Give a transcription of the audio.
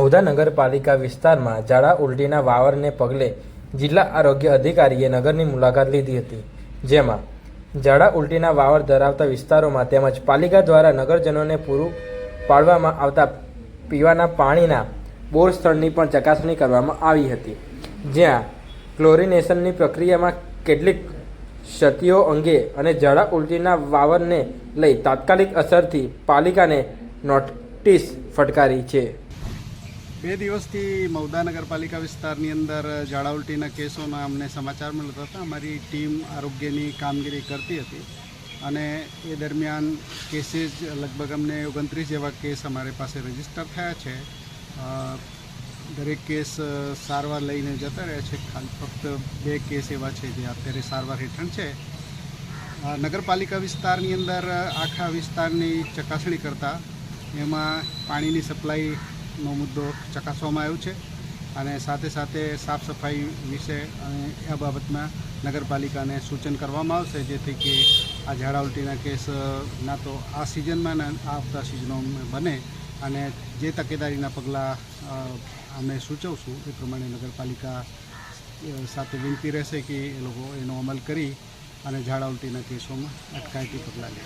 મહુધા નગરપાલિકા વિસ્તારમાં ઝાડા ઉલટીના વાવરને પગલે જિલ્લા આરોગ્ય અધિકારીએ નગરની મુલાકાત લીધી હતી, જેમાં ઝાડા ઉલટીના વાવર ધરાવતા વિસ્તારોમાં તેમજ પાલિકા દ્વારા નગરજનોને પૂરું પાડવામાં આવતા પીવાના પાણીના બોર સ્થળની પણ ચકાસણી કરવામાં આવી હતી, જ્યાં ક્લોરિનેશનની પ્રક્રિયામાં કેટલીક ક્ષતિઓ અંગે અને ઝાડા ઉલટીના વાવરને લઈ તાત્કાલિક અસરથી પાલિકાને નોટિસ ફટકારી છે। 2 દિવસથી મહુધા નગરપાલિકા વિસ્તારની અંદર ઝાડા ઉલટીના કેસોના અમને સમાચાર મળતા હતા। અમારી ટીમ આરોગ્યની કામગીરી કરતી હતી અને એ દરમિયાન કેસીસ લગભગ અમને 29 જેવા કેસ અમારી પાસે રજીસ્ટર થયા છે। દરેક કેસ સારવાર લઈને જતા રહ્યા છે। ખાલી ફક્ત 2 કેસ એવા છે જે અત્યારે સારવાર હેઠળ છે। નગરપાલિકા વિસ્તારની અંદર આખા વિસ્તારની ચકાસણી કરતાં એમાં પાણીની સપ્લાયનો મુદ્દો ચકાસવામાં આવ્યો છે અને સાથે સાથે સાફ સફાઈ વિશે અને આ બાબતમાં નગરપાલિકાને સૂચન કરવામાં આવશે, જેથી કે આ ઝાડા ઉલટીના કેસ ના તો આ સિઝનમાં ને આવતા સિઝનોમાં બને અને જે તકેદારીના પગલાં અમે સૂચવશું એ પ્રમાણે નગરપાલિકા સાથે વિનંતી રહેશે કે એ લોકો એનો અમલ કરી અને ઝાડા ઉલટીના કેસોમાં અટકાયતી પગલાં લે।